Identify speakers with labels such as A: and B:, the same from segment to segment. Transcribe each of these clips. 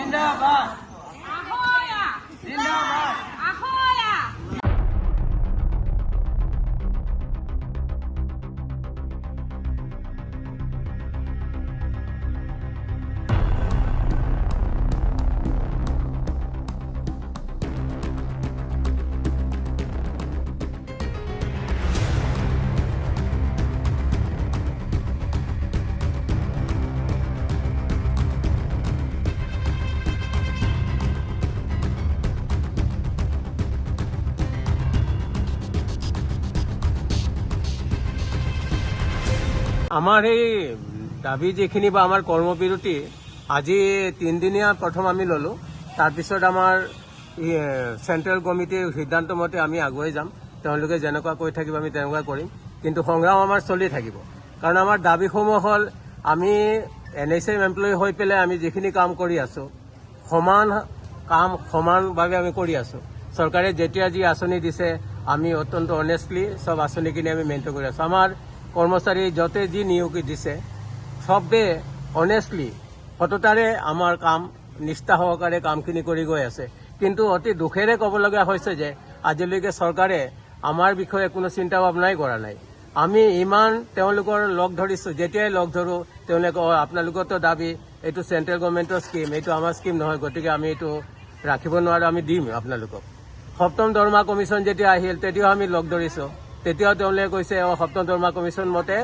A: জিন্দাবাদ জিন্দাবাদ।
B: আমাৰ এই দাবী যিখিনি বা আমাৰ কৰ্মবিৰতি আজি 3 দিনীয়া প্ৰথম আমি ললো। তাৰপিছত আমাৰ চেণ্ট্ৰেল কমিটিৰ সিদ্ধান্ত মতে আমি আগুৱাই যাম। তেওঁলোকে যেনেকুৱা কৈ থাকিব আমি তেনেকুৱা কৰিম, কিন্তু সংগ্ৰাম আমাৰ চলি থাকিব। কাৰণ আমাৰ দাবীসমূহ হ'ল আমি NHM এমপ্লয়ী হৈ পেলাই আমি যিখিনি কাম কৰি আছো, সমান কাম সমানভাৱে আমি কৰি আছো। চৰকাৰে যেতিয়া যি আঁচনি দিছে আমি অত্যন্ত অনেষ্টলি সব আঁচনিখিনি আমি মেইনটেইন কৰি আছো। আমাৰ কৰ্মচাৰী য'তে যি নিয়োগ দিছে চবে অনেষ্টলি সততাৰে আমাৰ কাম নিষ্ঠা সহকাৰে কামখিনি কৰি গৈ আছে। কিন্তু অতি দুখেৰে ক'বলগীয়া হৈছে যে আজিলৈকে চৰকাৰে আমাৰ বিষয়ে কোনো চিন্তা ভাৱনাই কৰা নাই। আমি ইমান তেওঁলোকৰ লগ ধৰিছোঁ, যেতিয়াই লগ ধৰোঁ তেওঁলোকে আপোনালোকৰতো দাবী এইটো চেণ্ট্ৰেল গভৰ্ণমেণ্টৰ স্কিম, এইটো আমাৰ স্কিম নহয়, গতিকে আমি এইটো ৰাখিব নোৱাৰোঁ, আমি দিম আপোনালোকক। সপ্তম দৰমহা কমিশ্যন যেতিয়া আহিল তেতিয়াও আমি লগ ধৰিছোঁ, তেতিয়াও তেওঁলোকে কৈছে সপ্তম দৰমহা কমিশ্যন মতে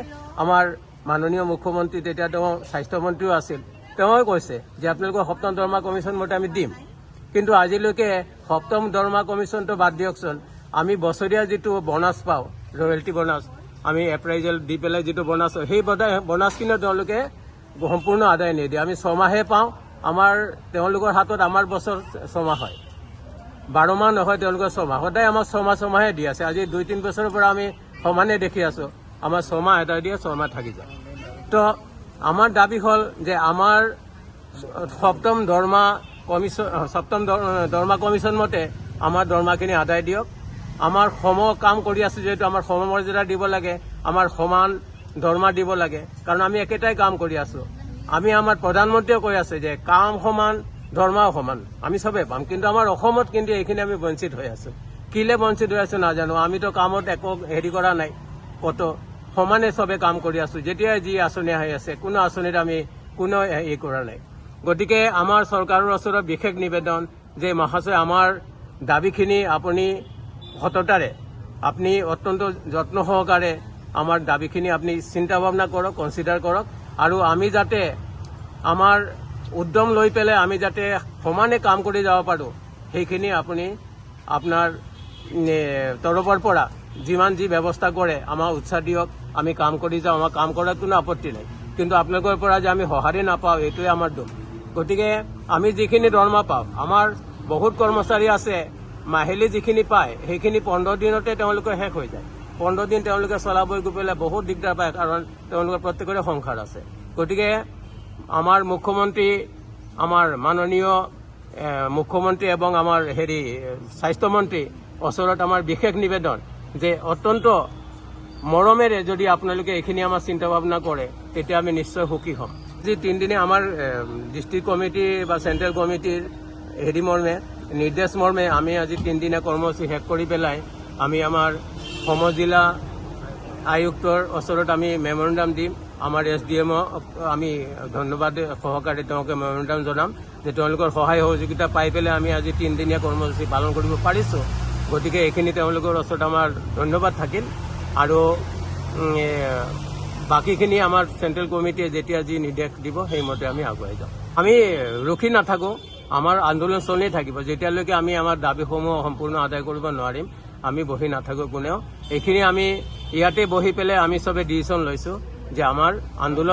B: আমাৰ মাননীয় মুখ্যমন্ত্ৰী তেতিয়া তেওঁ স্বাস্থ্যমন্ত্ৰীও আছিল, তেওঁও কৈছে যে আপোনালোকৰ সপ্তম দৰমহা কমিশ্যন মতে আমি দিম। কিন্তু আজিলৈকে সপ্তম দৰমহা কমিশ্যনটো বাদ দিয়কচোন, আমি বছৰীয়া যিটো বোনাছ পাওঁ, ৰয়েলটি বোনাছ, আমি এপ্ৰাইজেল দি পেলাই যিটো বোনাছ হয় সেই বোনাছখিনিও তেওঁলোকে সম্পূৰ্ণ আদায় নিদিয়ে। আমি 6 মাহে পাওঁ, আমাৰ তেওঁলোকৰ হাতত আমাৰ বছৰ 6 মাহ হয়, 12 মাহ নহয় তেওঁলোকৰ 6 মাহ, সদায় আমাক 6 মাহে দি আছে। আজি 2-3 বছৰৰ পৰা আমি সমানে দেখি আছোঁ, আমাৰ 6 মাহ আদায় দিয়ে, 6 মাহ থাকি যায়। তো আমাৰ দাবী হ'ল যে আমাৰ সপ্তম দৰমহা কমিশ্যন মতে আমাৰ দৰমহাখিনি আদায় দিয়ক। আমাৰ কাম কৰি আছোঁ যিহেতু আমাৰ সমমৰ্যাদা দিব লাগে, আমাৰ সমান দৰমহা দিব লাগে, কাৰণ আমি একেটাই কাম কৰি আছোঁ। আমি আমাৰ প্ৰধানমন্ত্ৰীয়ে কৈ আছে যে কাম সমান দৰমহাও সমান, আমি চবেই পাম। কিন্তু আমাৰ অসমত কিন্তু এইখিনি আমি বঞ্চিত হৈ আছোঁ। কিলে বঞ্চিত হৈ আছোঁ নাজানো, আমিতো কামত একো হেৰি কৰা নাই, কত সমানে চবে কাম কৰি আছোঁ। যেতিয়াই যি আঁচনি আহি আছে কোনো আঁচনিত আমি কোনো কৰা নাই। গতিকে আমাৰ চৰকাৰৰ ওচৰত বিশেষ নিবেদন যে মহাশয় আমাৰ দাবীখিনি আপুনি সততাৰে আপুনি অত্যন্ত যত্ন সহকাৰে আমাৰ দাবীখিনি আপুনি চিন্তা ভাৱনা কৰক, কনচিডাৰ কৰক, আৰু আমি যাতে আমাৰ উদ্যম লৈ পেলাই আমি যাতে সমানে কাম কৰি যাব পাৰোঁ সেইখিনি আপুনি আপোনাৰ তৰফৰ পৰা যিমান যি ব্যৱস্থা কৰে আমাক উৎসাহ দিয়ক, আমি কাম কৰি যাওঁ, আমাৰ কাম কৰাত কোনো আপত্তি নাই। কিন্তু আপোনালোকৰ পৰা যে আমি সঁহাৰি নাপাওঁ এইটোৱে আমাৰ দুখ। গতিকে আমি যিখিনি দৰমহা পাওঁ, আমাৰ বহুত কৰ্মচাৰী আছে মাহিলী যিখিনি পায় সেইখিনি 15 দিনতে তেওঁলোকৰ শেষ হৈ যায়। 15 দিন তেওঁলোকে চলাবই গৈ পেলাই বহুত দিগদাৰ পায়, কাৰণ তেওঁলোকৰ প্ৰত্যেকৰে সংসাৰ আছে। গতিকে আমাৰ মুখ্যমন্ত্ৰী, আমাৰ মাননীয় মুখ্যমন্ত্ৰী এবং আমাৰ স্বাস্থ্যমন্ত্ৰী ওচৰত আমাৰ বিশেষ নিবেদন যে অত্যন্ত মৰমেৰে যদি আপোনালোকে এইখিনি আমাৰ চিন্তা ভাৱনা কৰে তেতিয়া আমি নিশ্চয় সুখী হ'ম। যি 3 দিনে আমাৰ ডিষ্ট্ৰিক্ট কমিটি বা চেণ্ট্ৰেল কমিটিৰ মৰ্মে নিৰ্দেশ মৰ্মে আমি আজি 3 দিনীয়া কৰ্মসূচী শেষ কৰি পেলাই আমি আমাৰ সমজিলা আয়ুক্তৰ ওচৰত আমি মেমৰেণ্ডাম দিম। আমাৰ SDM আমি ধন্যবাদ সহকাৰে তেওঁক মেমৰেণ্ডাম জনাম যে তেওঁলোকৰ সহায় সহযোগিতা পাই পেলাই আমি আজি 3 দিনীয়া কৰ্মসূচী পালন কৰিব পাৰিছোঁ। গতিকে এইখিনি তেওঁলোকৰ ওচৰত আমাৰ ধন্যবাদ থাকিল, আৰু বাকীখিনি আমাৰ চেণ্ট্ৰেল কমিটিয়ে যেতিয়া যি নিৰ্দেশ দিব সেইমতে আমি আগুৱাই যাম। আমি ৰখি নাথাকোঁ, আমাৰ আন্দোলন চলি থাকিব। যেতিয়ালৈকে আমি আমাৰ দাবীসমূহ সম্পূৰ্ণ আদায় কৰিব নোৱাৰিম আমি বহি নাথাকোঁ কোনেও। এইখিনি আমি ইয়াতে বহি পেলাই আমি চবে ডিচিশ্যন লৈছোঁ যে আমাৰ আন্দোলন